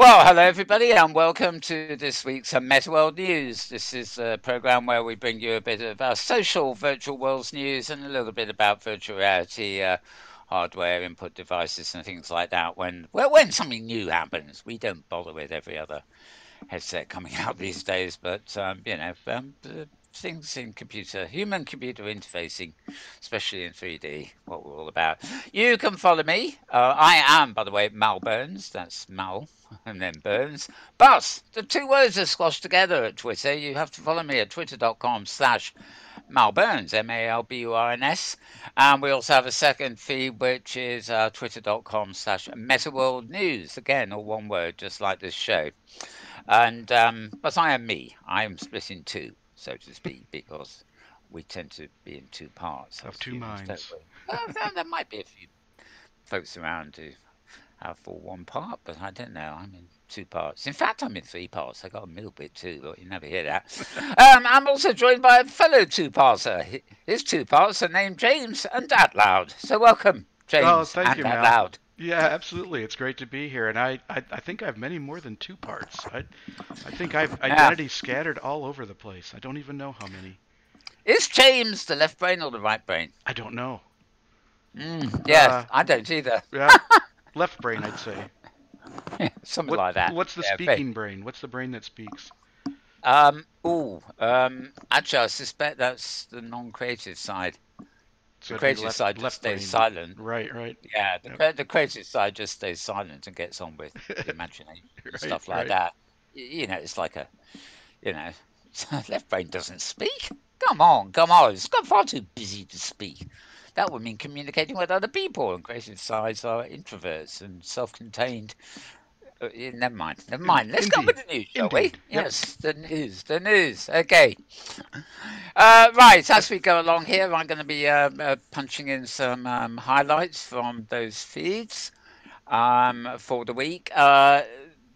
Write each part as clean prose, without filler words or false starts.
Well, hello everybody, and welcome to this week's Metaworld News. This is a program where we bring you a bit of our social virtual worlds news and a little bit about virtual reality hardware, input devices, and things like that. When something new happens, we don't bother with every other headset coming out these days, but things in human computer interfacing, especially in 3D, what we're all about. You can follow me. I am, by the way, Mal Burns. That's Mal and then Burns. But the two words are squashed together at Twitter. You have to follow me at twitter.com/Malburns, Malburns. And we also have a second feed, which is twitter.com/MetaWorld News. Again, all one word, just like this show. And but I am me. I am split in two, so to speak, because we tend to be in two parts Of as two humans, don't minds. we? Well, there might be a few folks around who have for one part, but I don't know. I'm in two parts. In fact, I'm in three parts. I got a middle bit too, but you never hear that. I'm also joined by a fellow two-parter. His two parts are named James and Dad Loud. So welcome, Oh, James thank and you, Dad Mel. Loud. Yeah, absolutely. It's great to be here, and I think I have many more than two parts. I think I've Yeah. identity scattered all over the place. I don't even know how many. Is James the left brain or the right brain? I don't know. Yes, I don't either. Yeah, left brain, I'd say. Something like that. What's the Yeah. Very. speaking brain? What's the brain that speaks? Actually, I suspect that's the non-creative side. So The it'd be creative left side just left stays brain. silent. Right, right. Yeah, Yep. the creative side just stays silent and gets on with the imagination and Right, stuff like right. that. It's like you know, left brain doesn't speak. Come on, come on. It's got far too busy to speak. That would mean communicating with other people, and creative sides are introverts and self-contained. Yeah, never mind. Never mind. Let's go with Indeed. the news, shall we? Indeed. Yep. Yes, the news. The news. Okay. Right. As we go along here, I'm going to be punching in some highlights from those feeds for the week.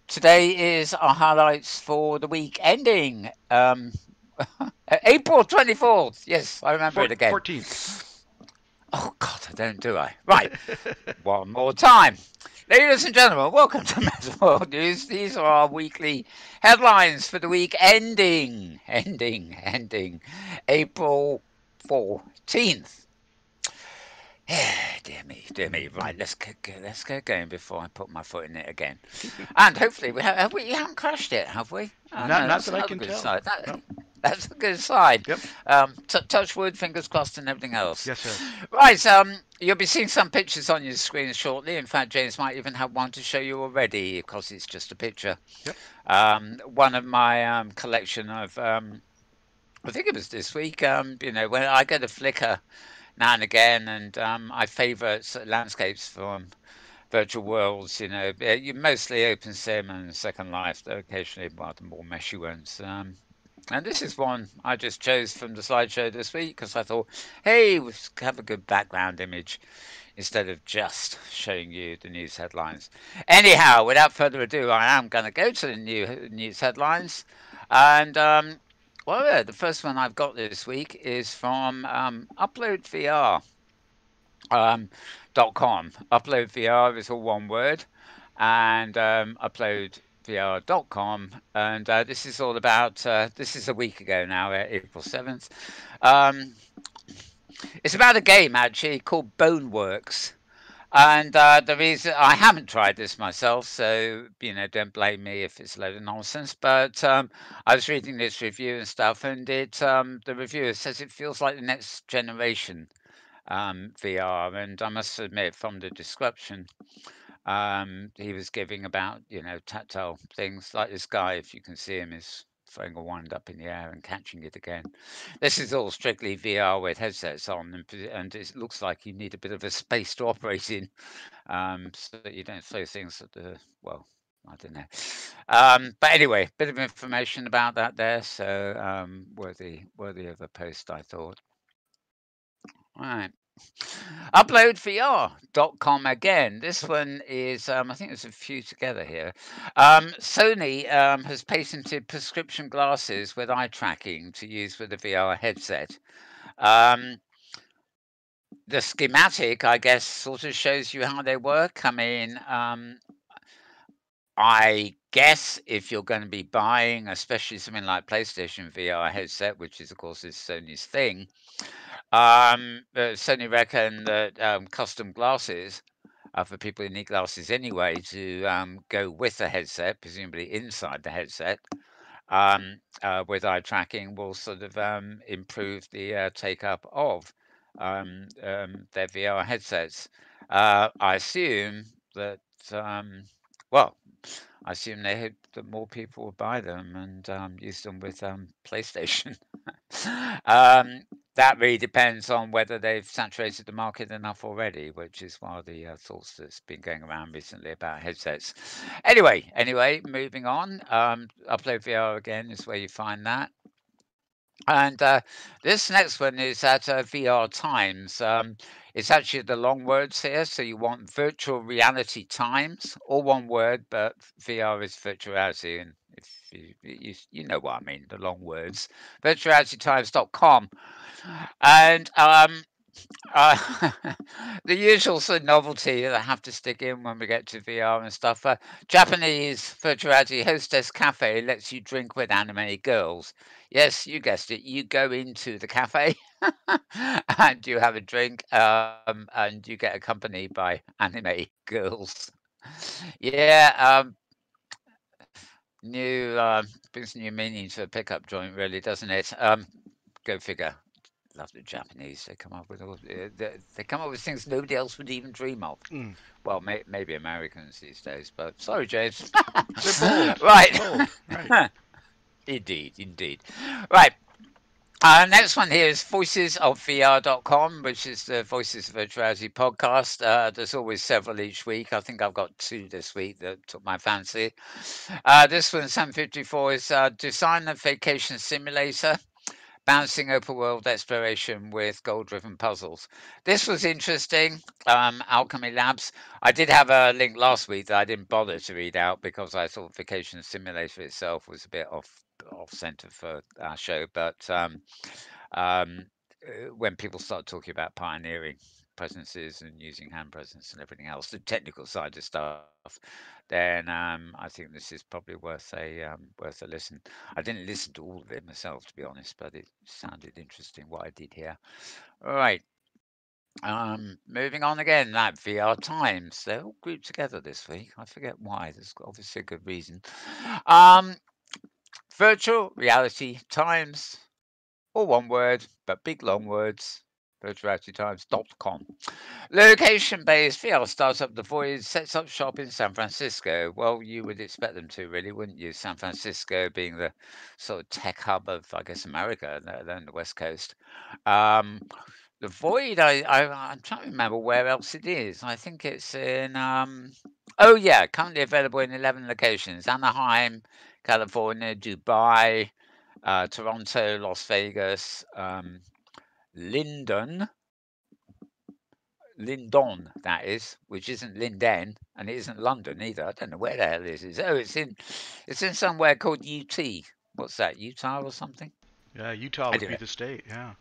Today is our highlights for the week ending April 24th. Yes, I remember it again. 14th. Oh, God, I don't, do I? Right. One more time. Ladies and gentlemen, welcome to Metaworld News. These are our weekly headlines for the week ending April 14th. Dear me. Right, let's get going before I put my foot in it again. And hopefully we haven't crashed it, have we? Oh no, Not that's that I another can good tell. sign. No. That's a good sign. Yep. Touch wood, fingers crossed, and everything else. Yes, yes. Right, you'll be seeing some pictures on your screen shortly. In fact, James might even have one to show you already, because it's just a picture. Yep. One of my collection of I think it was this week. When I go to Flickr now and again, and I favourite landscapes from virtual worlds. You mostly open sim and Second Life, though occasionally the more meshy ones. And this is one I just chose from the slideshow this week because I thought, hey, we have a good background image instead of just showing you the news headlines. Anyhow, without further ado, I am going to go to the new news headlines. And the first one I've got this week is from Upload VR. .com. Upload VR is all one word, and uploadvr.com. And this is all about. This is a week ago now, April 7th. Um, it's about a game actually called Boneworks. And the reason I haven't tried this myself, so don't blame me if it's a load of nonsense. But I was reading this review and stuff, and the reviewer says it feels like the next generation VR. And I must admit, from the description he was giving about, tactile things, like this guy, if you can see him, is throwing a wand up in the air and catching it again. This is all strictly VR with headsets on, and it looks like you need a bit of a space to operate in, so that you don't throw things at well, I don't know. But anyway, bit of information about that there, so worthy of a post, I thought. All right. Uploadvr.com again. This one is, I think there's a few together here. Sony has patented prescription glasses with eye tracking to use with a VR headset. Um, the schematic, I guess, sort of shows you how they work. I mean, I guess if you're going to be buying, especially something like PlayStation VR headset, which is of course is Sony's thing, Sony reckon that custom glasses for people who need glasses anyway to go with the headset, presumably inside the headset, with eye tracking will sort of improve the take up of their VR headsets. I assume that, well, I assume they hope that more people will buy them and use them with PlayStation. um, that really depends on whether they've saturated the market enough already, which is one of the thoughts that's been going around recently about headsets. Anyway, moving on. Upload VR again is where you find that. And this next one is at VR Times. It's actually the long words here. So you want virtual reality times, all one word, but VR is virtual reality. And if you know what I mean, the long words, virtualrealitytimes.com. And uh, the usual sort of novelty that I have to stick in when we get to VR and stuff. Japanese virtual reality hostess cafe lets you drink with anime girls. Yes, you guessed it. You go into the cafe and you have a drink, and you get accompanied by anime girls. Yeah, new brings new meaning to a pickup joint, really, doesn't it? Go figure. Love the Japanese. They come up with they come up with things nobody else would even dream of. Mm. Well, maybe Americans these days, but sorry, James. They're bold. They're Right. bold. Right. Indeed. Right. Next one here is voicesofvr.com, which is the Voices of Virtuality podcast. There's always several each week. I think I've got two this week that took my fancy. This one, 754, is Design a Vacation Simulator. Bouncing open world exploration with goal driven puzzles. This was interesting. Alchemy Labs. I did have a link last week that I didn't bother to read out because I thought Vacation Simulator itself was a bit off center for our show. But um, when people start talking about pioneering presences and using hand presence and everything else, the technical side of stuff, then I think this is probably worth a listen. I didn't listen to all of it myself, to be honest, but it sounded interesting what I did hear. All right. Moving on again, that VR Times. They're all grouped together this week. I forget why. There's obviously a good reason. Um, Virtual Reality Times, all one word, but big long words. VirtualRealityTimes.com. Location-based VR startup The Void sets up shop in San Francisco. Well, you would expect them to, really, wouldn't you? San Francisco being the sort of tech hub of, I guess, America, then the West Coast. Um, the Void, I'm trying to remember where else it is. I think it's in, oh yeah, currently available in 11 locations: Anaheim, California, Dubai, Toronto, Las Vegas, Linden, Lindon, that is, which isn't Linden, and it isn't London either. I don't know where the hell this is. Oh, it's in somewhere called UT. What's that? Utah or something? Yeah, Utah would be Anyway, the state. Yeah.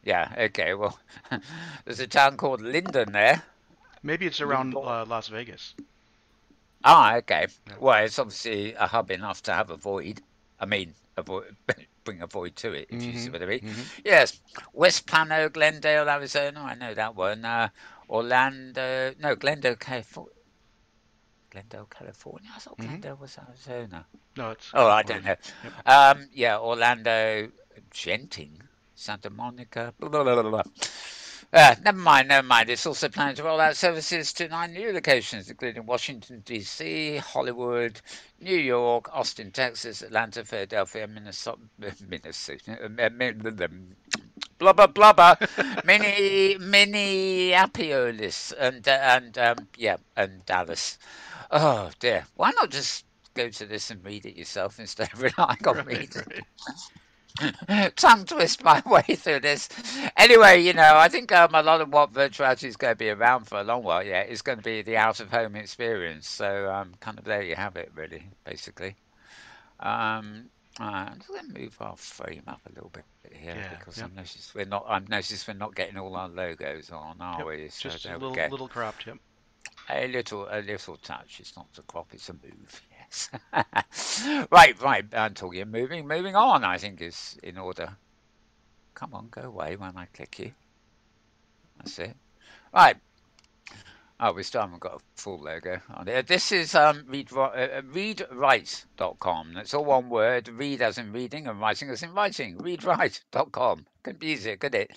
yeah, okay. Well, there's a town called Linden there. Maybe it's around Lindon. Las Vegas. Okay. Yeah. Well, it's obviously a hub enough to have a void. I mean, a void, bring a void to it, if you see Mm-hmm. what I mean. Mm-hmm. Yes. West Plano, Glendale, Arizona. I know that one. Orlando. No, Glendale, California. Glendale, California. I thought Mm-hmm. Glendale was Arizona. No, it's Oh, I don't California. know. Yep. Yeah, Orlando, Genting, Santa Monica. Blah, blah, blah, blah. Never mind. It's also planning to roll out services to 9 new locations, including Washington, D.C., Hollywood, New York, Austin, Texas, Atlanta, Philadelphia, Minnesota, Minneapolis, and Dallas. Oh dear. Why not just go to this and read it yourself instead of relying on me Right. Right. to tongue twist my way through this? Anyway, I think a lot of what virtuality is going to be around for a long while yet is going to be the out of home experience. So kind of there you have it, really, basically. Um, I'm just going to move our frame up a little bit here Yeah. because Yep. I've noticed we're not getting all our logos on, are Yep. we? So Just a there we little go. little cropped. Yep. A little touch. It's not a crop, it's a move. Yes. Right, right. I'm talking of moving. Moving on, I think is in order. Come on, go away when I click you. That's it. Right. Oh, we still haven't got a full logo on it. This is readwrite.com. That's all one word. Read as in reading and writing as in writing. Readwrite.com. Couldn't be easier, could it?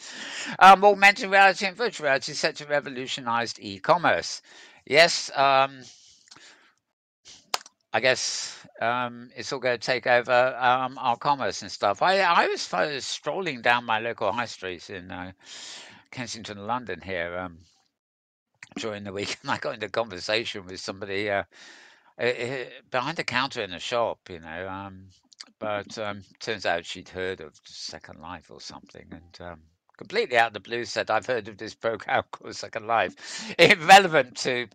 Augmented reality and virtual reality set to revolutionize e-commerce. Yes, I guess it's all going to take over our commerce and stuff. I was strolling down my local high street in Kensington, London here during the week, and I got into conversation with somebody behind the counter in a shop, you know. But turns out she'd heard of Second Life or something, and completely out of the blue said, "I've heard of this program called Second Life, irrelevant to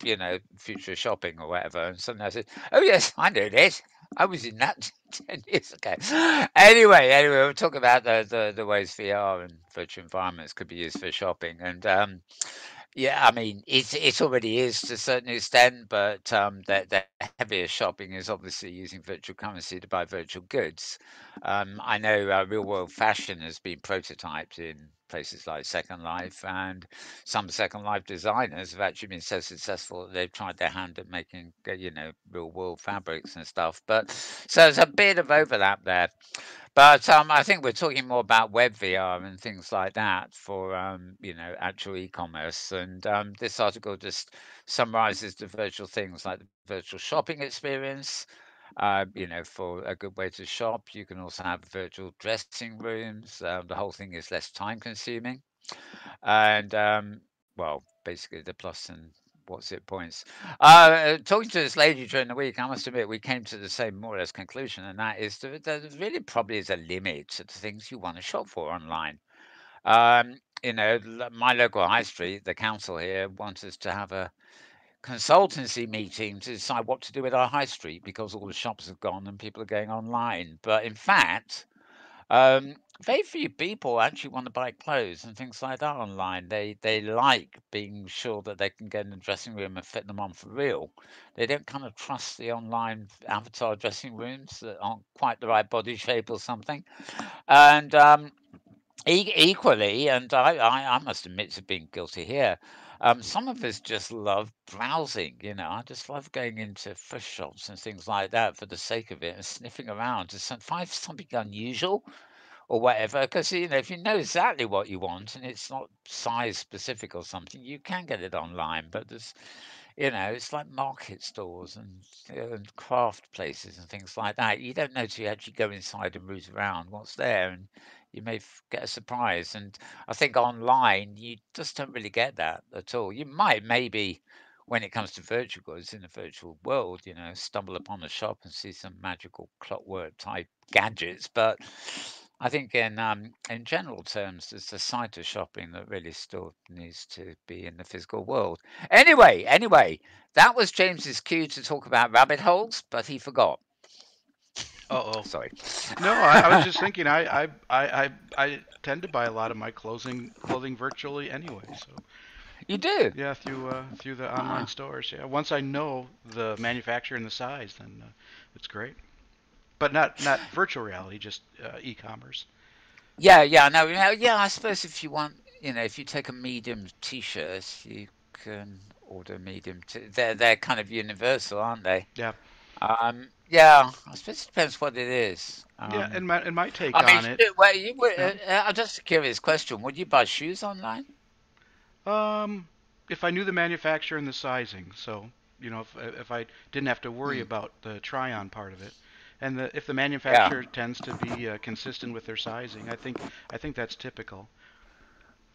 future shopping or whatever." And suddenly I said, "Oh yes, I know this. I was in that 10 years ago." Anyway, we'll talk about the ways VR and virtual environments could be used for shopping, and yeah, I mean, it already is to a certain extent, but the heavier shopping is obviously using virtual currency to buy virtual goods. I know real world fashion has been prototyped in places like Second Life, and some Second Life designers have actually been so successful that they've tried their hand at making, real world fabrics and stuff. But so there's a bit of overlap there. But I think we're talking more about web VR and things like that for actual e-commerce. And this article just summarizes the virtual things like the virtual shopping experience. For a good way to shop, you can also have virtual dressing rooms. The whole thing is less time consuming, and basically the plus and what's it points. Talking to this lady during the week, I must admit we came to the same more or less conclusion, and that is that there really probably is a limit to the things you want to shop for online. My local high street, the council here wants us to have a consultancy meeting to decide what to do with our high street because all the shops have gone and people are going online. But in fact, very few people actually want to buy clothes and things like that online. They like being sure that they can get in the dressing room and fit them on for real. They don't kind of trust the online avatar dressing rooms that aren't quite the right body shape or something. And equally, and I must admit to being guilty here. Some of us just love browsing, I just love going into thrift shops and things like that for the sake of it and sniffing around to find something unusual or whatever. Because if you know exactly what you want and it's not size specific or something, you can get it online. But it's like market stores and craft places and things like that. You don't know till you actually go inside and root around what's there, and you may get a surprise. And I think online you just don't really get that at all. You might maybe when it comes to virtual goods in the virtual world, stumble upon a shop and see some magical clockwork type gadgets, but I think in general terms, there's a side to shopping that really still needs to be in the physical world. Anyway, that was James's cue to talk about rabbit holes, but he forgot. Uh-oh. Sorry. No, I was just thinking I tend to buy a lot of my clothing virtually anyway. So You do? yeah, through the online Ah, stores. Yeah, once I know the manufacturer and the size, then it's great. But not virtual reality, just e-commerce. yeah, no, yeah. I suppose if you want, if you take a medium T-shirt, you can order medium. They're kind of universal, aren't they? Yeah, Yeah, I suppose it depends what it is. yeah. And my take I mean, on it. well, you would, Yeah. just a curious question. Would you buy shoes online? If I knew the manufacturer and the sizing, so if I didn't have to worry Hmm. about the try-on part of it, and if the Yeah, manufacturer tends to be consistent with their sizing, I think that's typical.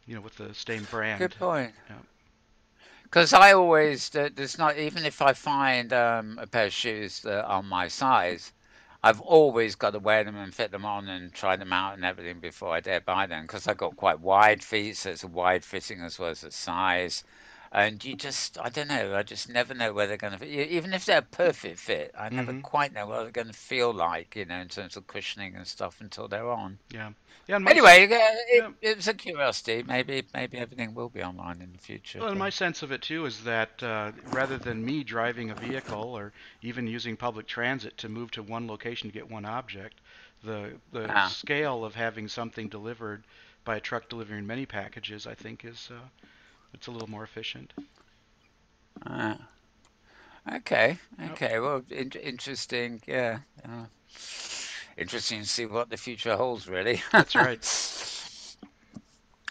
With the same good brand. point. Yeah. Because I always, there's not, even if I find a pair of shoes that are my size, I've always got to wear them and fit them on and try them out and everything before I dare buy them. Because I've got quite wide feet, so it's a wide fitting as well as a size. and I don't know, I just never know where they're going to, even if they're a perfect fit, I never Hmm. quite know what they're going to feel like, in terms of cushioning and stuff until they're on. Yeah. Yeah. And Anyway, yeah. it was a curiosity. Maybe everything will be online in the future, Well, and but my sense of it too is that rather than me driving a vehicle or even using public transit to move to one location to get one object, the ah, scale of having something delivered by a truck delivering many packages, I think, is it's a little more efficient. ah. Okay, Yep. okay. Well, interesting. Yeah, interesting to see what the future holds, really. That's right.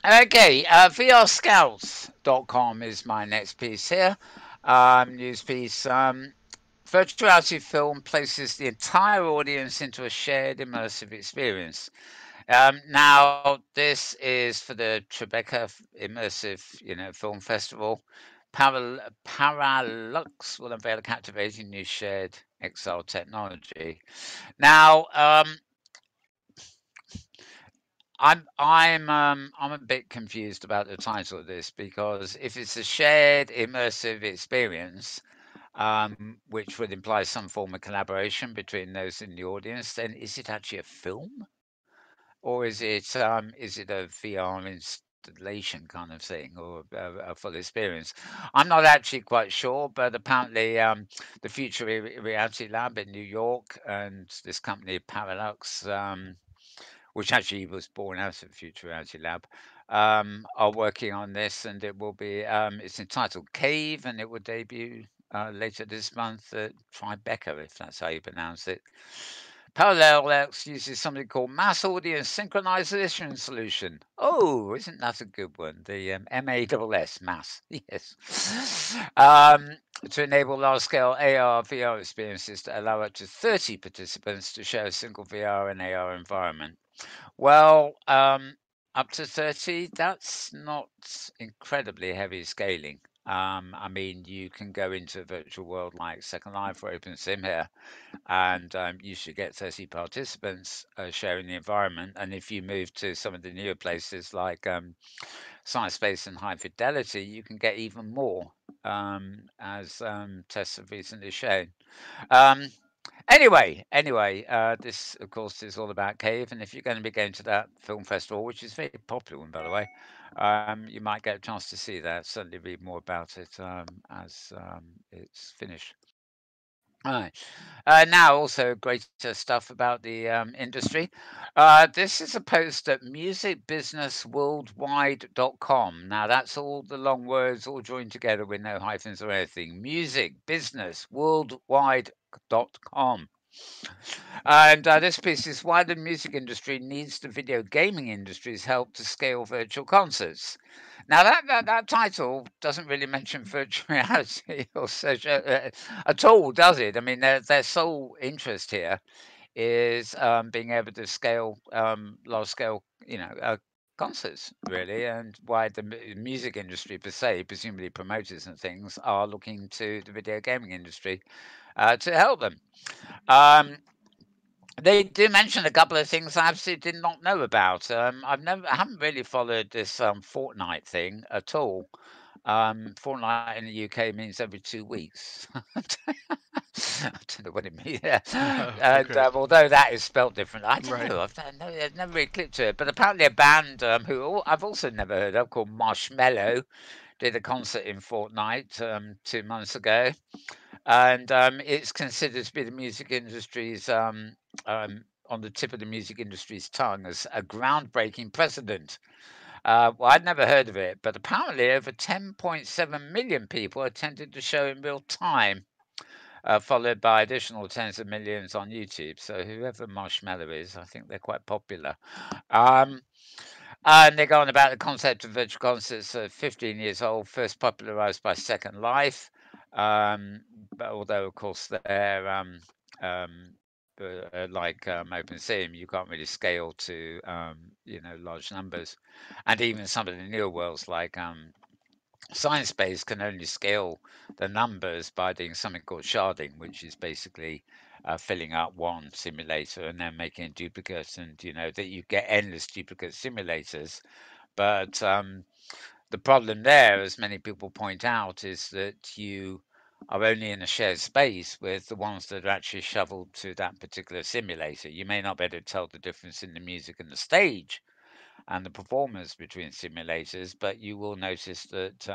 Okay, VRScouts.com is my next piece here. News piece. Virtual reality film places the entire audience into a shared immersive experience. Now, this is for the Tribeca Immersive, film festival. Paralux will unveil a captivating new shared XR technology. Now, I'm a bit confused about the title of this because if it's a shared immersive experience, which would imply some form of collaboration between those in the audience, then is it actually a film? Or is it a VR installation kind of thing or a full experience? I'm not actually quite sure, but apparently the Future Reality Lab in New York and this company Parallax, which actually was born out of Future Reality Lab, are working on this, and it's entitled Cave, and it will debut later this month at Tribeca, if that's how you pronounce it. Parallel uses something called Mass Audience Synchronization Solution. Oh, isn't that a good one? The MASS, Mass, yes. To enable large-scale AR, VR experiences that allow up to 30 participants to share a single VR and AR environment. Well, up to 30, that's not incredibly heavy scaling. I mean, you can go into a virtual world like Second Life or OpenSim here, and you should get 30 participants sharing the environment. And if you move to some of the newer places like Science Space and High Fidelity, you can get even more, as tests have recently shown. Um, anyway, this of course is all about Cave, and if you're going to be going to that film festival, which is a very popular one by the way, you might get a chance to see that. Certainly read more about it as it's finished. All right. Now, also greater stuff about the industry. This is a post at musicbusinessworldwide.com. Now, that's all the long words all joined together with no hyphens or anything. Musicbusinessworldwide.com. And this piece is why the music industry needs the video gaming industry's help to scale virtual concerts. Now, that title doesn't really mention virtual reality or such at all, does it? I mean, their sole interest here is being able to scale large scale, concerts, really, and why the music industry per se, presumably promoters and things, are looking to the video gaming industry to help them. Um, they do mention a couple of things I absolutely did not know about. I haven't really followed this Fortnite thing at all. Fortnite in the UK means every 2 weeks. I don't know what it means. Yeah. And Okay. although that is spelt different, I don't Right. know. I've never really clicked to it. But apparently, a band I've also never heard of called Marshmello did a concert in Fortnite 2 months ago, and it's considered to be the music industry's on the tip of the music industry's tongue as a groundbreaking precedent. Well, I'd never heard of it, but apparently over 10.7 million people attended the show in real time, followed by additional tens of millions on YouTube. So whoever Marshmallow is, I think they're quite popular. Um, and they go on about the concept of virtual concerts, 15 years old, first popularized by Second Life. But although, of course, they're um, like OpenSim, you can't really scale to large numbers, and even some of the newer worlds like Science Base can only scale the numbers by doing something called sharding, which is basically filling up one simulator and then making duplicates, and that you get endless duplicate simulators. But The problem there, as many people point out, is that you are only in a shared space with the ones that are actually shoveled to that particular simulator. You may not be able to tell the difference in the music and the stage and the performance between simulators, but you will notice that,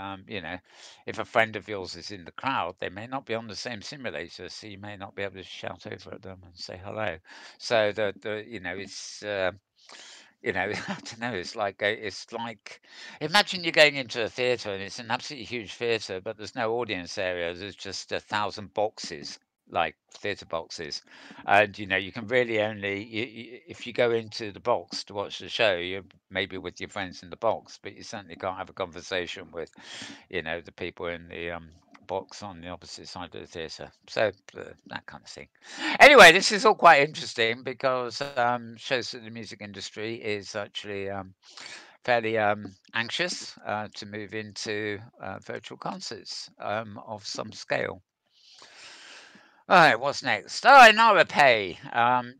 if a friend of yours is in the crowd, they may not be on the same simulator, so you may not be able to shout over at them and say hello. So I don't know. It's like imagine you're going into a theatre and it's an absolutely huge theatre, but there's no audience area. There's just 1,000 boxes, like theatre boxes, and you can really only if you go into the box to watch the show, you're maybe with your friends in the box, but you certainly can't have a conversation with the people in the box on the opposite side of the theatre. So that kind of thing. Anyway, this is all quite interesting because shows that the music industry is actually fairly anxious to move into virtual concerts of some scale. All right, what's next? Oh, Nara Pay.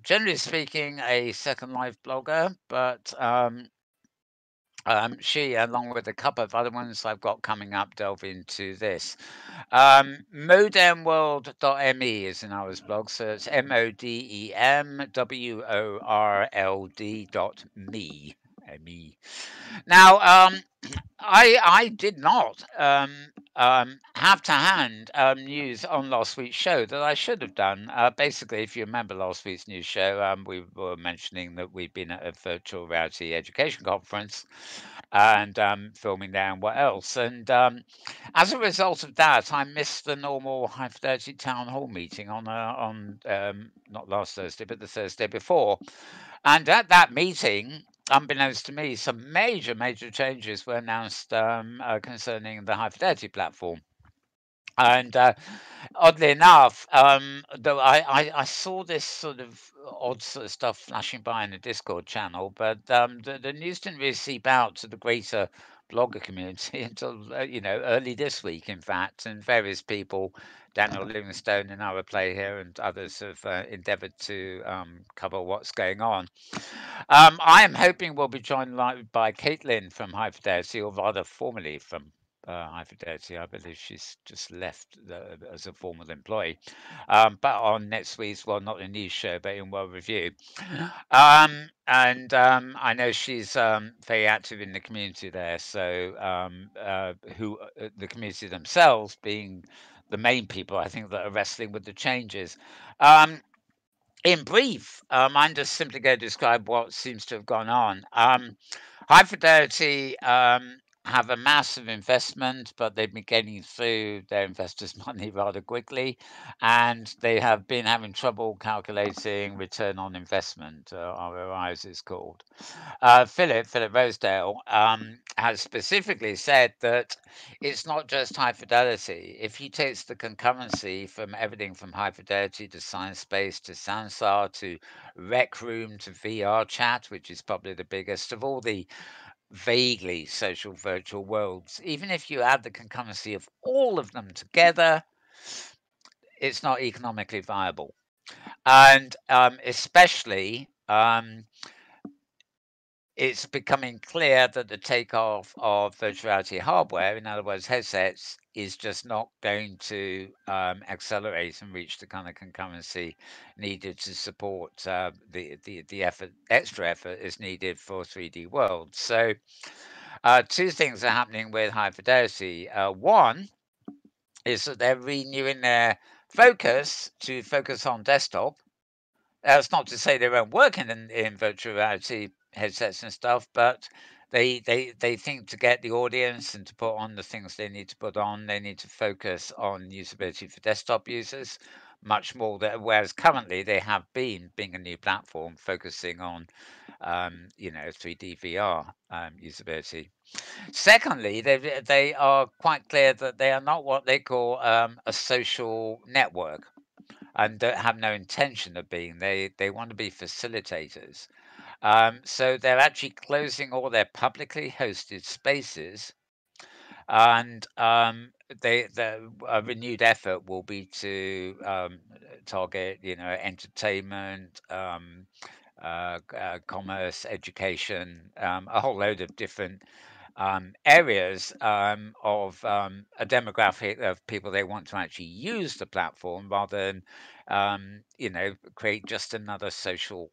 Generally speaking, a Second Life blogger, but she, along with a couple of other ones I've got coming up, delve into this. Modemworld.me is Nara's blog, so it's MODEMWORLD.me. Me. Now, I did not have to hand news on last week's show that I should have done. Basically, if you remember last week's news show, we were mentioning that we've been at a virtual reality education conference and filming there and what else. And as a result of that, I missed the normal High Fidelity Town Hall meeting on not last Thursday, but the Thursday before. And at that meeting, unbeknownst to me, some major changes were announced concerning the High Fidelity platform. And oddly enough, though I saw this sort of odd sort of stuff flashing by in the Discord channel, but the news didn't really seep out to the greater blogger community until early this week, in fact, and various people, Daniel Livingstone in our play here, and others have endeavoured to cover what's going on. I am hoping we'll be joined live by Caitlin from High Fidelity, or rather formerly from High Fidelity. I believe she's just left as a formal employee. But on next week's, well, not a news show, but in World Review. And I know she's very active in the community there. So the community themselves being the main people, I think, that are wrestling with the changes. In brief, I'm just simply going to describe what seems to have gone on. High Fidelity have a massive investment, but they've been getting through their investors' money rather quickly, and they have been having trouble calculating return on investment, ROI as it's called. Philip Rosedale has specifically said that it's not just high fidelity. If he takes the concurrency from everything from high fidelity to Science Space to Sansar to Rec Room to VR Chat, which is probably the biggest of all the vaguely social virtual worlds, even if you add the concurrency of all of them together, it's not economically viable. And especially it's becoming clear that the takeoff of virtual reality hardware, in other words, headsets, is just not going to accelerate and reach the kind of concurrency needed to support the effort, extra effort is needed for 3D worlds. So two things are happening with high fidelity. One is that they're renewing their focus to focus on desktop. That's not to say they won't work in virtual reality headsets and stuff, but they think to get the audience and to put on the things they need to put on, they need to focus on usability for desktop users much more than whereas currently they have been being a new platform focusing on 3D VR usability. Secondly, they are quite clear that they are not what they call a social network and don't have no intention of being. They want to be facilitators. So they're actually closing all their publicly hosted spaces, and the a renewed effort will be to target, entertainment, commerce, education, a whole load of different areas of a demographic of people they want to actually use the platform rather than, create just another social,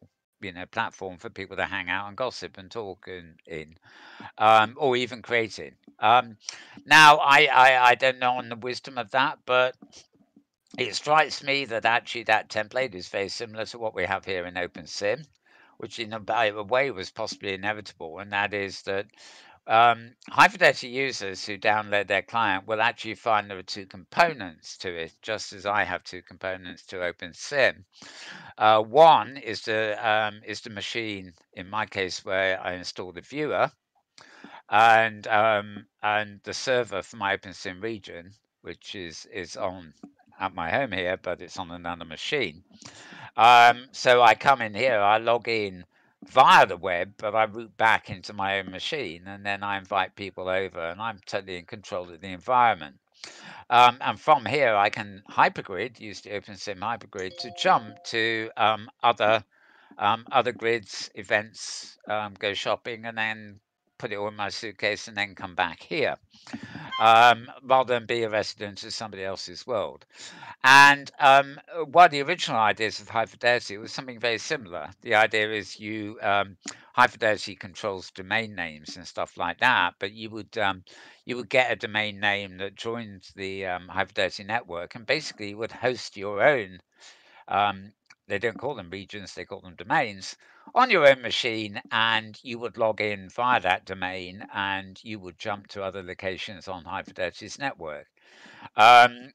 platform for people to hang out and gossip and talk in, or even creating. Now, I don't know on the wisdom of that, but it strikes me that actually that template is very similar to what we have here in OpenSim, which in a way was possibly inevitable, and that is that high fidelity users who download their client will actually find there are two components to it, just as I have two components to OpenSim. One is the machine, in my case, where I install the viewer, and the server for my OpenSim region, which is on at my home here, but it's on another machine. So I come in here, I log in via the web, but I route back into my own machine, and then I invite people over, and I'm totally in control of the environment. And from here, I can hypergrid, use the OpenSim hypergrid to jump to other grids, events, go shopping, and then put it all in my suitcase and then come back here, rather than be a resident of somebody else's world. And one of the original ideas of high fidelity was something very similar. The idea is high fidelity controls domain names and stuff like that, but you would get a domain name that joins the high fidelity network, and basically you would host your own. Um, they don't call them regions; they call them domains on your own machine, and you would log in via that domain, and you would jump to other locations on high fidelity's network. High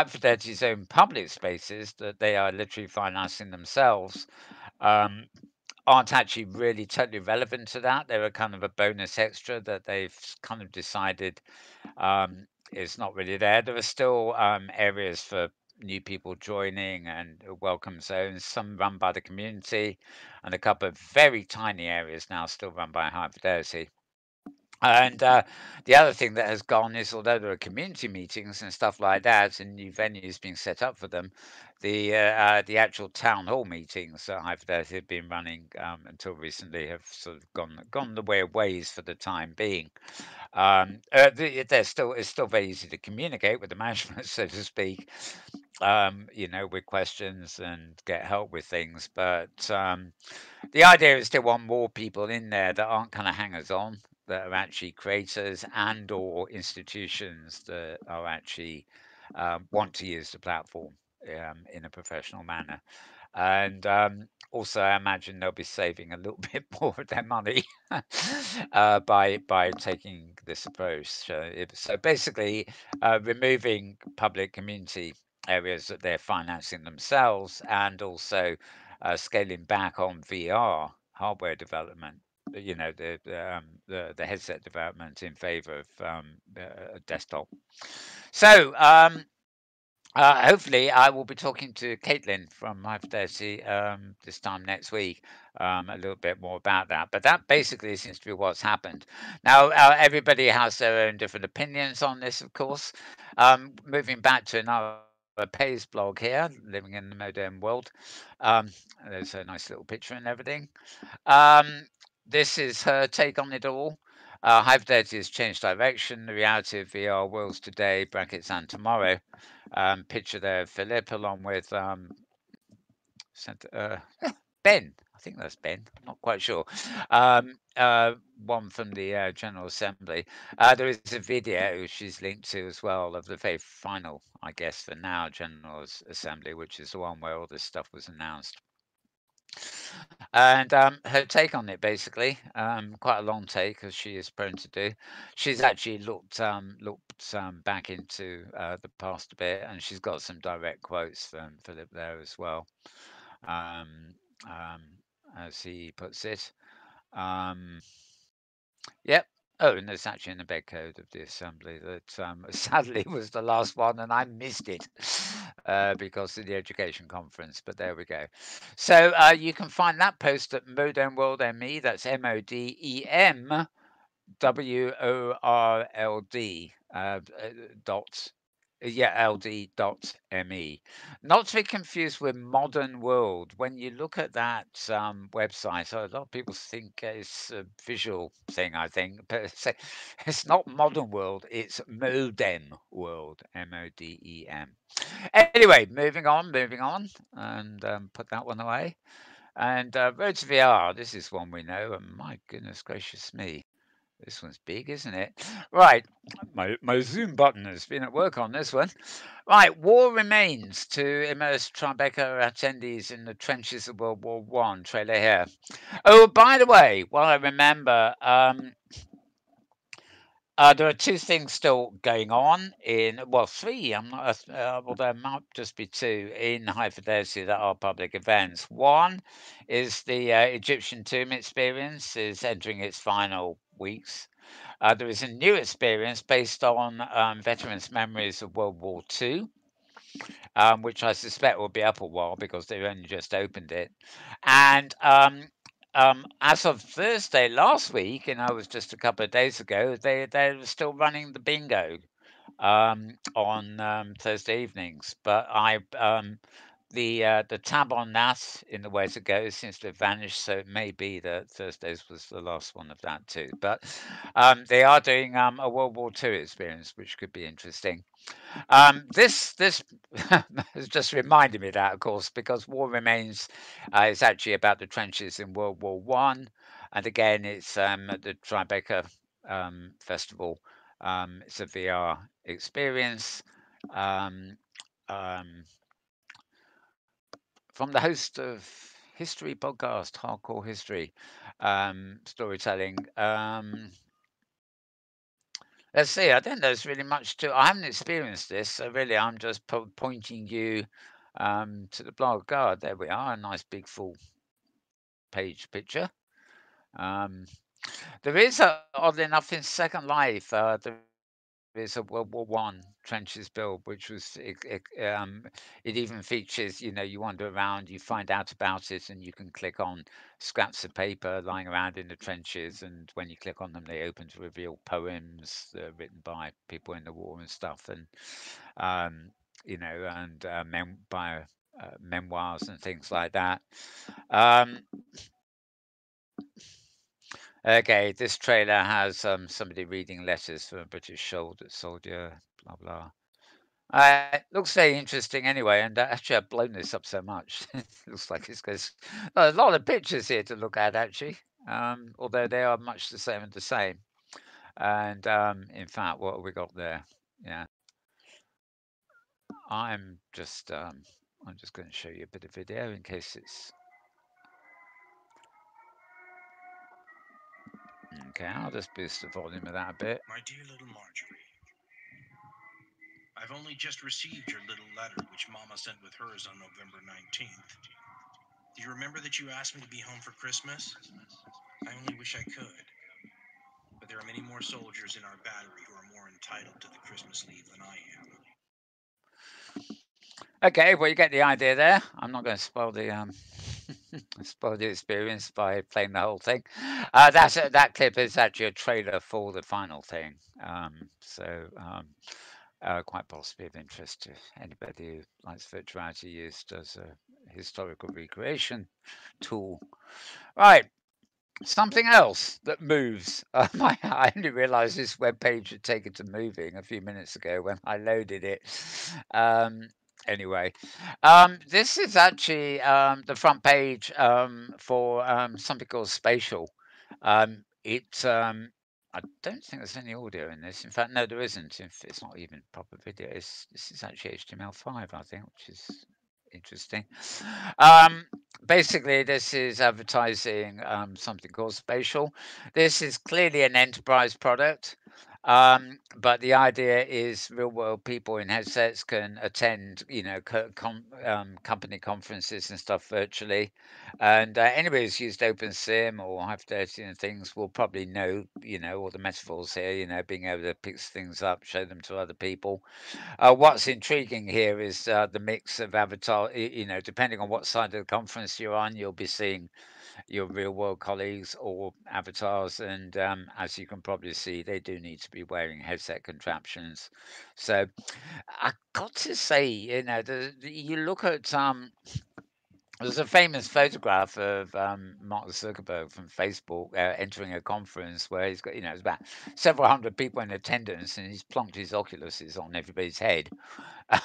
Fidelity's own public spaces that they are literally financing themselves um, aren't actually really totally relevant to that. They're a kind of a bonus extra that they've kind of decided is not really there. There are still areas for new people joining and welcome zones, some run by the community, and a couple of very tiny areas now still run by High Fidelity. And the other thing that has gone is, although there are community meetings and stuff like that, and new venues being set up for them, the actual town hall meetings that High Fidelity have been running until recently have sort of gone the way of ways for the time being. It's still very easy to communicate with the management, so to speak, with questions and get help with things, but the idea is to want more people in there that aren't kind of hangers on, that are actually creators and or institutions that are actually want to use the platform in a professional manner. And also, I imagine they'll be saving a little bit more of their money by taking this approach. So basically, removing public community areas that they're financing themselves, and also scaling back on VR hardware development. The headset development in favor of desktop. So hopefully, I will be talking to Caitlin from High Fidelity this time next week, a little bit more about that. But that basically seems to be what's happened. Now, everybody has their own different opinions on this, of course. Moving back to another Pay's blog here, living in the modern world. Um, there's a nice little picture and everything. Um, this is her take on it all. High Fidelity has changed direction. The reality of VR worlds today, brackets and tomorrow. Picture there of Philip along with Ben. I think that's Ben. I'm not quite sure. One from the General Assembly. There is a video she's linked to as well of the very final, I guess, for now, General Assembly, which is the one where all this stuff was announced. And her take on it, basically, quite a long take, as she is prone to do. She's actually looked back into the past a bit, and she's got some direct quotes from Philip there as well, um, um, as he puts it. Um, Yep. Oh, and there's actually an embed code of the assembly that sadly was the last one, and I missed it because of the education conference. But there we go. So you can find that post at modemworld.me. That's MODEMWORLD dot Yeah, ld.me. Not to be confused with Modern World. When you look at that website, a lot of people think it's a visual thing, I think, but it's not Modern World, it's Modem World, Modem. Anyway, moving on, and put that one away. And Road to VR, this is one we know, and my goodness gracious me. This one's big, isn't it? Right, my zoom button has been at work on this one. Right, war remains to immerse Tribeca attendees in the trenches of World War One. Trailer here. Oh, by the way, while I remember, there are two things still going on in, well, three. I'm not, well, there might just be two in High Fidelity that are public events. One is the Egyptian tomb experience is entering its final weeks. There is a new experience based on veterans' memories of World War II, which I suspect will be up a while because they've only just opened it. And as of Thursday last week, and I was just a couple of days ago, they were still running the bingo on Thursday evenings. But the tab on that in the way to go seems to have vanished, so it may be that Thursdays was the last one of that too. But they are doing a World War II experience, which could be interesting. This has just reminded me of that, of course, because War Remains is actually about the trenches in World War One, and again, it's at the Tribeca Festival. It's a VR experience. Um, um, from the host of History Podcast, Hardcore History Storytelling. Let's see. I think there's really much to. I haven't experienced this, so really, I'm just pointing you to the blog. God, there we are. A nice big full page picture. Um, there is, oddly enough, in Second Life, there is a World War One trenches build, which was it even features. You wander around, you find out about it, and you can click on scraps of paper lying around in the trenches, and when you click on them, they open to reveal poems written by people in the war and stuff, and um, and memoirs and things like that. Um, Okay, this trailer has somebody reading letters from a British soldier, blah blah. Looks very interesting anyway, and actually I've blown this up so much. It looks like it's got a lot of pictures here to look at actually, although they are much the same and the same. And in fact, what have we got there? Yeah, I'm just um, I'm just going to show you a bit of video in case it's okay. I'll just boost the volume of that a bit. My dear little Marjorie, I've only just received your little letter which Mama sent with hers on November 19th. Do you remember that you asked me to be home for Christmas? I only wish I could. But there are many more soldiers in our battery who are more entitled to the Christmas leave than I am. Okay, well you get the idea there. I'm not going to spoil the spoil the experience by playing the whole thing. That clip is actually a trailer for the final thing. Quite possibly of interest to anybody who likes virtual reality used as a historical recreation tool. Right, something else that moves. I only realised this web page had taken to moving a few minutes ago when I loaded it. Um, anyway, this is actually the front page for something called Spatial. I don't think there's any audio in this. In fact, no, there isn't. It's not even proper video. This is actually HTML5, I think, which is interesting. Um, Basically, this is advertising something called Spatial. This is clearly an enterprise product, but the idea is real world people in headsets can attend, company conferences and stuff virtually. And anybody who's used OpenSim or Hyperdeity and things will probably know, all the metaphors here, being able to pick things up, show them to other people. What's intriguing here is the mix of avatar. Depending on what side of the conference you're on, you'll be seeing your real world colleagues or avatars. And as you can probably see, they do need to be wearing headset contraptions. So I got to say, you look at there's a famous photograph of Mark Zuckerberg from Facebook entering a conference where he's got, it's about several hundred people in attendance, and he's plonked his Oculuses on everybody's head,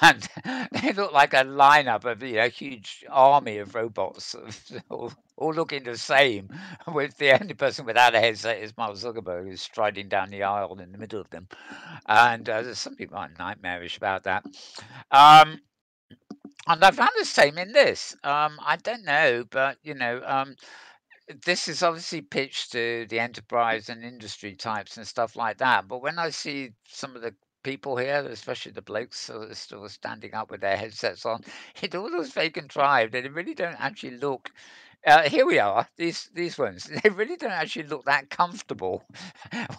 and they look like a lineup of a huge army of robots, all looking the same, with the only person without a headset is Mark Zuckerberg, who's striding down the aisle in the middle of them, and there's something like nightmarish about that. Um, and I found the same in this. I don't know, but this is obviously pitched to the enterprise and industry types and stuff like that. But when I see some of the people here, especially the blokes sort of still standing up with their headsets on, it all looks very contrived, and they really don't actually look. Here we are. These ones. They really don't actually look that comfortable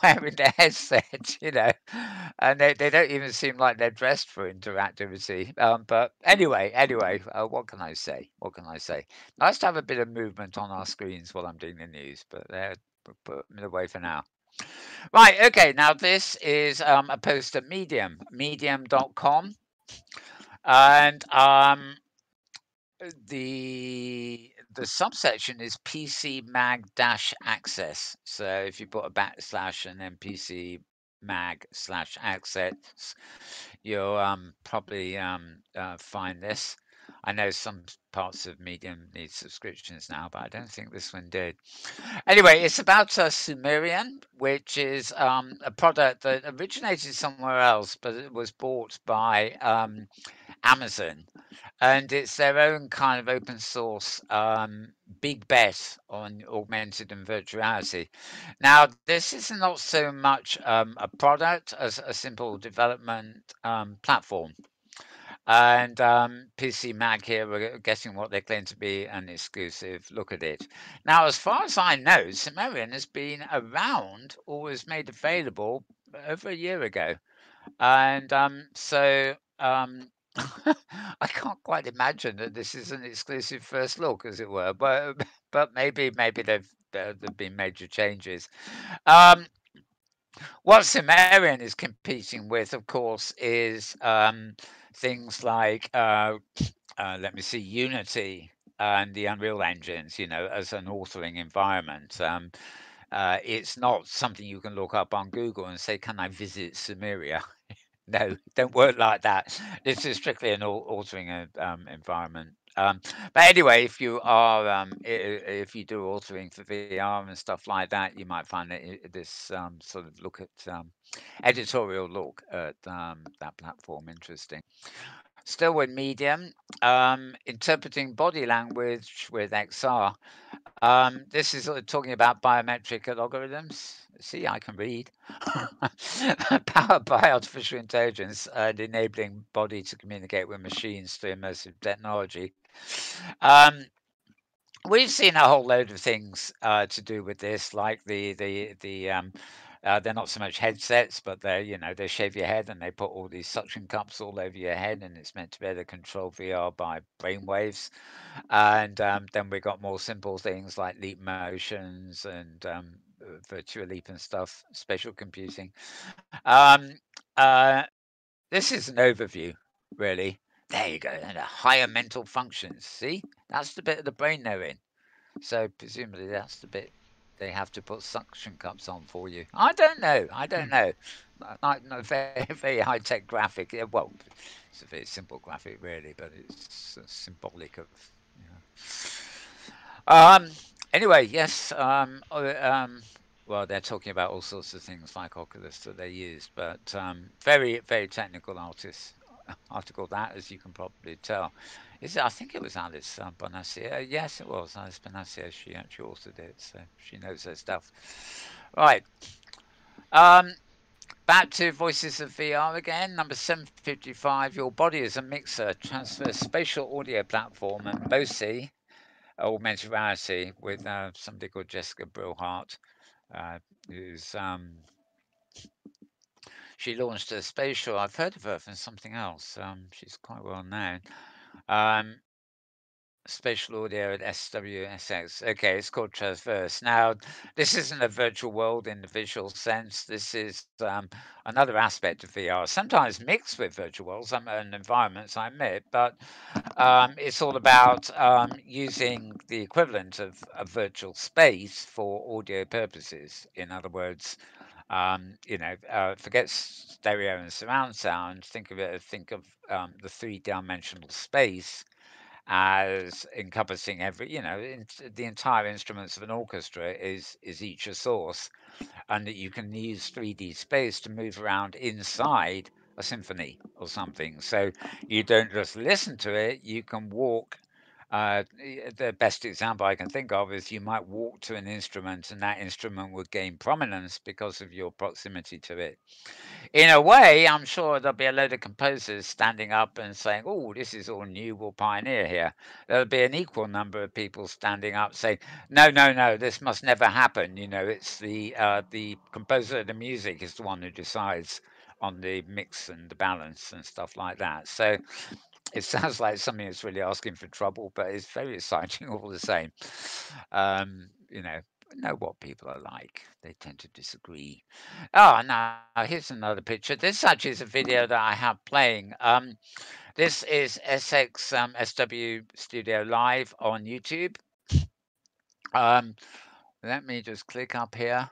wearing their headsets, and they don't even seem like they're dressed for interactivity. But anyway, what can I say? What can I say? Nice to have a bit of movement on our screens while I'm doing the news, but we'll put it away for now. Right, okay, now this is a post at medium.com, and the subsection is PC Mag dash access. So if you put a backslash and then PC Mag slash access, you'll probably find this. I know some parts of Medium need subscriptions now, but I don't think this one did. Anyway, it's about Sumerian, which is a product that originated somewhere else, but it was bought by Amazon, and it's their own kind of open source big bet on augmented and virtual reality. Now, this is not so much a product as a simple development platform. And PC Mag here were getting what they claim to be an exclusive look at it. Now, as far as I know, Sumerian has been around or was made available over a year ago. And I can't quite imagine that this is an exclusive first look, as it were. But maybe there've been major changes. Um, what Sumerian is competing with, of course, is things like let me see, Unity and the Unreal engines. As an authoring environment. It's not something you can look up on Google and say, "Can I visit Sumeria?" No, don't work like that. This is strictly an altering environment. But anyway, if you are if you do altering for VR and stuff like that, you might find that this sort of look at editorial look at that platform interesting. Still with Medium, interpreting body language with XR. This is talking about biometric algorithms. See, I can read. Powered by artificial intelligence and enabling body to communicate with machines through immersive technology. Um, we've seen a whole load of things to do with this, like they're not so much headsets, but they shave your head and they put all these suction cups all over your head, and it's meant to be able to control VR by brainwaves. And then we got more simple things like leap motions and virtual leap and stuff, spatial computing. Um, uh, this is an overview, really. There you go. And higher mental functions. See, that's the bit of the brain they're in. So presumably that's the bit they have to put suction cups on for you. I don't know. I don't know. Not very, very high tech graphic. Well, it's a very simple graphic, really, but it's symbolic of. You um. Anyway, yes. Well, they're talking about all sorts of things like Oculus that they use, but very, very technical article that, as you can probably tell. I think it was Alice Bonacieux. Yes, it was Alice Bonacieux. She actually authored it, so she knows her stuff. Right. Um, Back to Voices of VR again. Number 755. Your body is a mixer. Transfer spatial audio platform and BOSE augmented reality with somebody called Jessica Brillhart, who's she launched a Spatial. I've heard of her from something else. She's quite well known. Um, Spatial audio at SWSX. Okay, it's called Transverse. Now, this isn't a virtual world in the visual sense. This is another aspect of VR, sometimes mixed with virtual worlds and environments, I admit, but it's all about using the equivalent of a virtual space for audio purposes. In other words, forget stereo and surround sound. Think of the three-dimensional space as encompassing the entire instruments of an orchestra is each a source, and that you can use 3D space to move around inside a symphony or something. So you don't just listen to it, you can walk. The best example I can think of is you might walk to an instrument and that instrument would gain prominence because of your proximity to it. In a way, I'm sure there'll be a load of composers standing up and saying, "Oh, this is all new. We'll pioneer here." There'll be an equal number of people standing up saying, "No, no, no, this must never happen." It's the composer of the music is the one who decides on the mix and the balance and stuff like that. So it sounds like something that's really asking for trouble, but it's very exciting all the same. Um, you know, know what people are like. They tend to disagree. Oh, now here's another picture. This actually is a video that I have playing. This is SXSW Studio Live on YouTube. Um, Let me just click up here.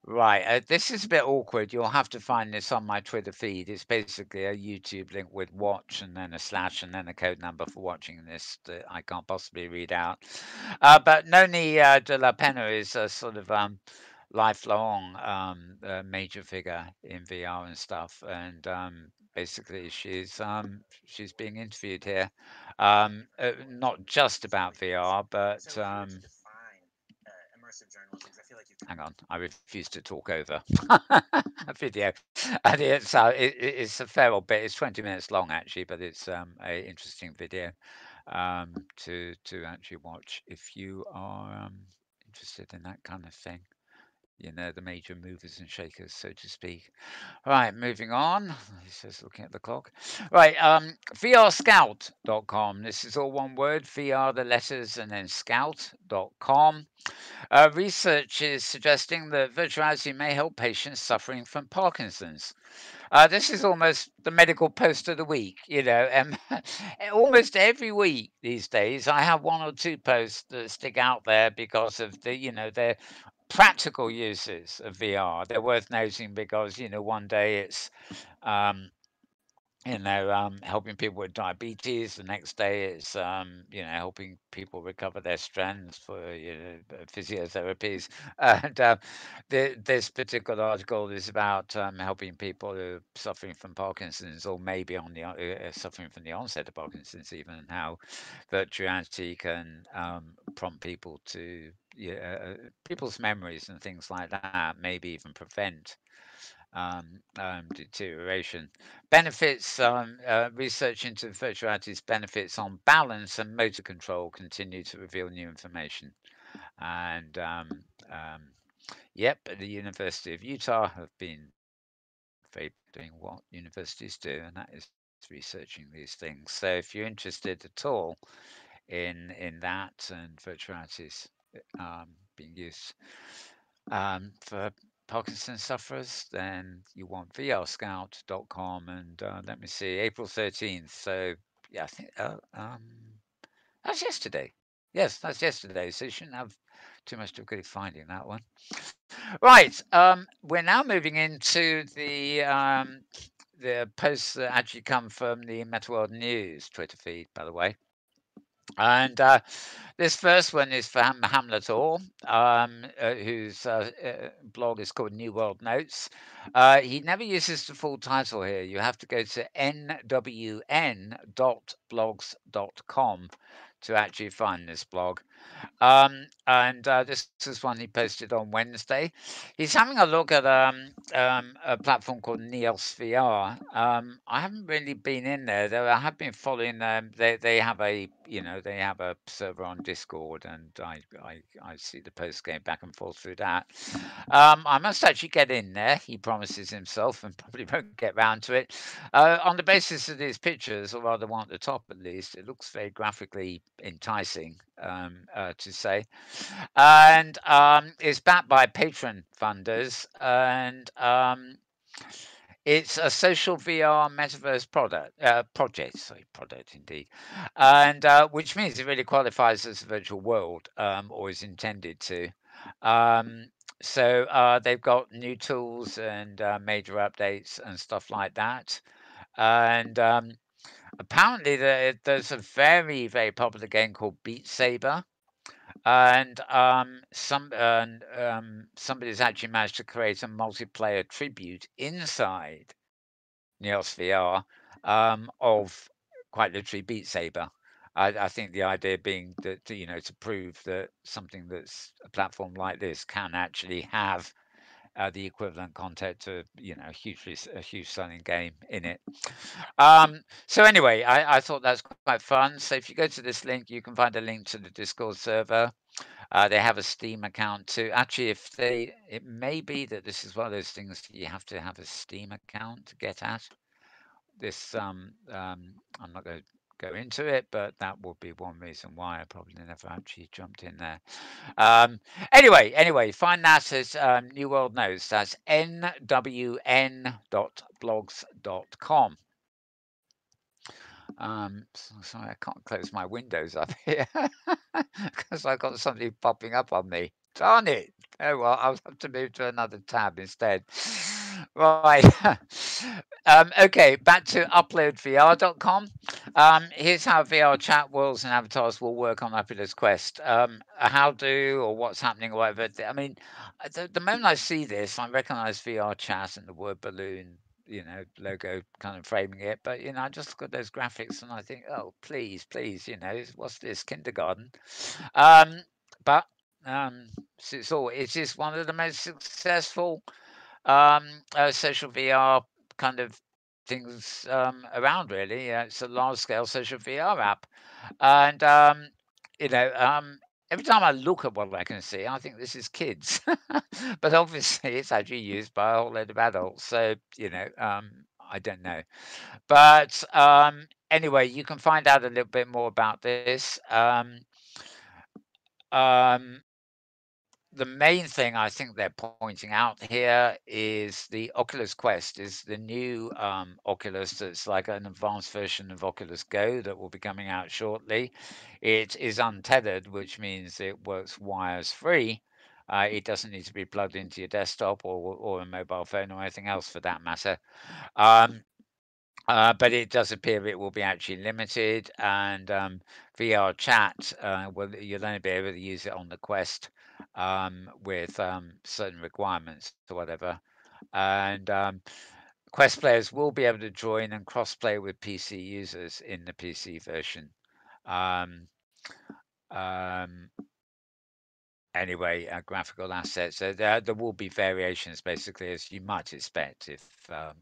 Right, this is a bit awkward. You'll have to find this on my Twitter feed. It's basically a YouTube link with watch and then a slash and then a code number for watching this that I can't possibly read out. But Noni de la Pena is a sort of lifelong major figure in VR and stuff, and basically she's being interviewed here, not just about VR, but hang on, I refuse to talk over a video. And it's a fair old bit. It's 20 minutes long actually, but it's a interesting video to actually watch if you are interested in that kind of thing. The major movers and shakers, so to speak. Right, moving on. He says, looking at the clock. Right, vrscout.com. This is all one word, VR, the letters, and then scout.com. Research is suggesting that virtual reality may help patients suffering from Parkinson's. This is almost the medical post of the week, and almost every week these days I have one or two posts that stick out there because of their practical uses of VR. They're worth noting because one day it's helping people with diabetes. The next day, it's helping people recover their strands for physiotherapies. And this particular article is about helping people who are suffering from Parkinson's, or maybe on the suffering from the onset of Parkinson's, even, and how virtual reality can prompt people to people's memories and things like that. Maybe even prevent deterioration. Benefits, research into virtual reality's benefits on balance and motor control continue to reveal new information. And yep, the University of Utah have been very doing what universities do, and that is researching these things. So if you're interested at all in that and virtual reality's being used for Parkinson's sufferers, then you want vrscout.com, and let me see, April 13th. So yeah, I think that's yesterday. Yes, that's yesterday. So you shouldn't have too much difficulty finding that one. Right, we're now moving into the posts that actually come from the Metaworld News Twitter feed, by the way. And this first one is for Hamlet Orr, whose blog is called New World Notes. He never uses the full title here. You have to go to nwn.blogs.com to actually find this blog. And this is one he posted on Wednesday. He's having a look at a platform called Neos VR. I haven't really been in there, though. I have been following them. They have a they have a server on Discord, and I see the posts going back and forth through that. I must actually get in there. He promises himself, and probably won't get round to it. On the basis of these pictures, or rather one at the top at least, it looks very graphically enticing, to say. And it's backed by patron funders, and it's a social VR metaverse project, sorry, product indeed, and which means it really qualifies as a virtual world, or is intended to. Um, so they've got new tools and major updates and stuff like that. And apparently there's a very popular game called Beat Saber, and somebody's actually managed to create a multiplayer tribute inside Neos VR, of quite literally Beat Saber. I think the idea being that to prove that something that's a platform like this can actually have the equivalent content to a huge selling game in it. So anyway, I thought that's quite fun. So if you go to this link, you can find a link to the Discord server. They have a Steam account too. Actually, it may be that this is one of those things you have to have a Steam account to get at. This I'm not going to go into it, but that would be one reason why I probably never actually jumped in there. Anyway, find that as New World Notes. That's nwn.blogs.com. Sorry, I can't close my windows up here because I've got something popping up on me. Darn it. Oh well, I'll have to move to another tab instead. Right. Okay, back to uploadvr.com. Here's how VR chat worlds and avatars will work on Oculus Quest. How do or what's happening or whatever. I mean, the moment I see this, I recognize VR chat and the word balloon logo kind of framing it. But, I just look at those graphics and I think, oh, please, what's this, kindergarten? But it is one of the most successful social VR kind of things around, really. It's a large scale social VR app. And, every time I look at what I can see, I think this is kids. But obviously, it's actually used by a whole load of adults. So, I don't know. But anyway, you can find out a little bit more about this. The main thing I think they're pointing out here is the Oculus Quest is the new Oculus that's like an advanced version of Oculus Go that will be coming out shortly. It is untethered, which means it works wires free. It doesn't need to be plugged into your desktop or a mobile phone or anything else for that matter. But it does appear it will be actually limited, and VR chat, you'll only be able to use it on the Quest with certain requirements or whatever. And Quest players will be able to join and cross-play with PC users in the PC version. Anyway, graphical assets. So there will be variations, basically, as you might expect. If the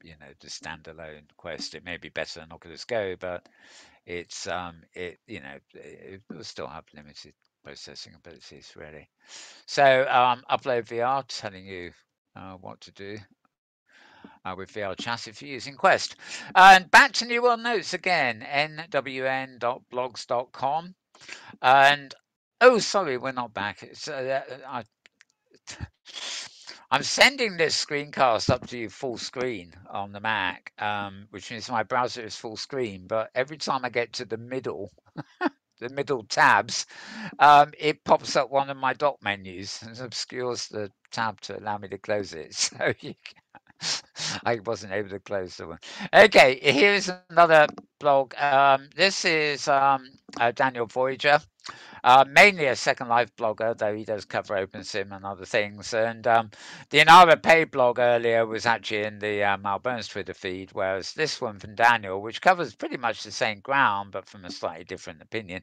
standalone Quest, it may be better than Oculus Go, but it will still have limited processing abilities, really. So Upload VR telling you what to do with VR chat if you're using Quest. And back to New World Notes again, nwn.blogs.com. And oh, sorry, we're not back. I'm sending this screencast up to you full screen on the Mac, which means my browser is full screen. But every time I get to the middle tabs, it pops up one of my dock menus and obscures the tab to allow me to close it. So I wasn't able to close the one. Okay, here's another blog. This is Daniel Voyager. mainly a Second Life blogger, though he does cover OpenSim and other things. And the Inara Pay blog earlier was actually in the Malbone's Twitter feed, whereas this one from Daniel, which covers pretty much the same ground but from a slightly different opinion,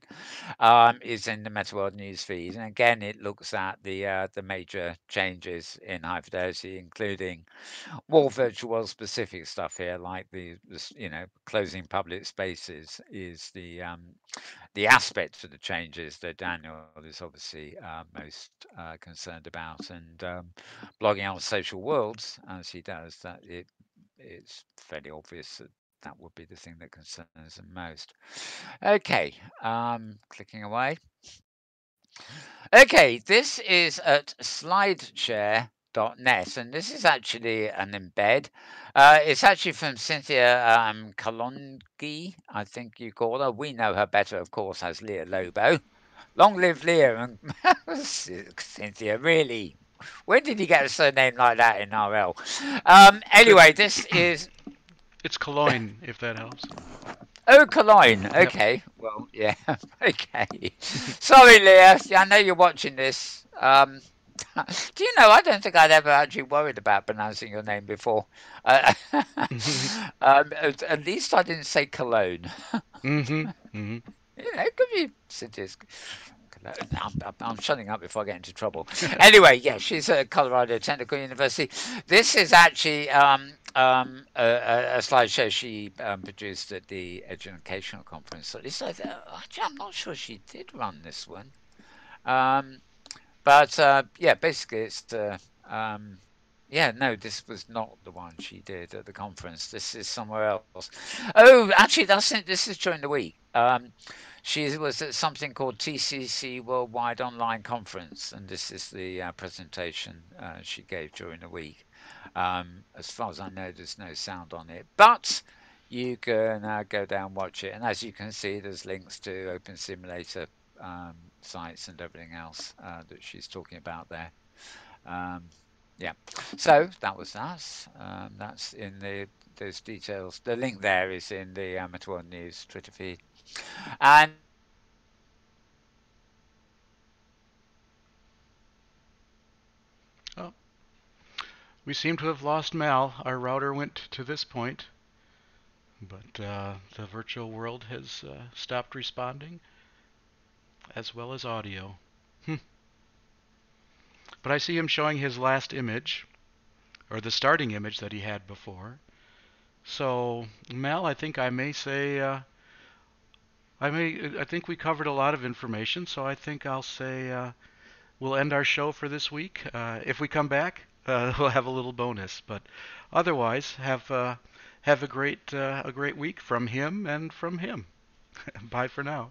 is in the Metaworld news feed. And again, it looks at the major changes in high fidelity, including more virtual world specific stuff here, like the closing public spaces is the aspect for the changes that Daniel is obviously most concerned about, and blogging on social worlds as he does, that it's fairly obvious that that would be the thing that concerns him most. Okay, clicking away. Okay, this is at slideshare.net, and this is actually an embed. It's actually from Cynthia Kalongi, I think you call her. We know her better, of course, as Leah Lobo. Long live Leah and Cynthia, really. Where did you get a surname like that in RL? Anyway, this is... It's Cologne, if that helps. Oh, Cologne. Okay. Yep. Well, yeah. Okay. Sorry, Leah. I know you're watching this. Do you know, I don't think I'd ever actually worried about pronouncing your name before. At least I didn't say Cologne. It could be Cynthia's. I'm shutting up before I get into trouble. Anyway, yeah, she's at Colorado Technical University. This is actually a slideshow she produced at the Educational Conference. At least actually, I'm not sure she did run this one. But yeah, basically it's yeah, no, this was not the one she did at the conference. This is somewhere else. Oh, actually, this is during the week. She was at something called TCC Worldwide Online Conference, and this is the presentation she gave during the week. As far as I know, there's no sound on it, but you can go down and watch it. And as you can see, there's links to Open Simulator sites and everything else that she's talking about there. Yeah, so that was that. That's in those details. The link there is in the Metaworld News Twitter feed. And oh, we seem to have lost Mal. Our router went to this point, but the virtual world has stopped responding, as well as audio. But I see him showing his last image, or the starting image that he had before. So, Mal, I think I may say, I think we covered a lot of information, so I think I'll say we'll end our show for this week. If we come back, we'll have a little bonus. But otherwise, have a great week from him and from him. Bye for now.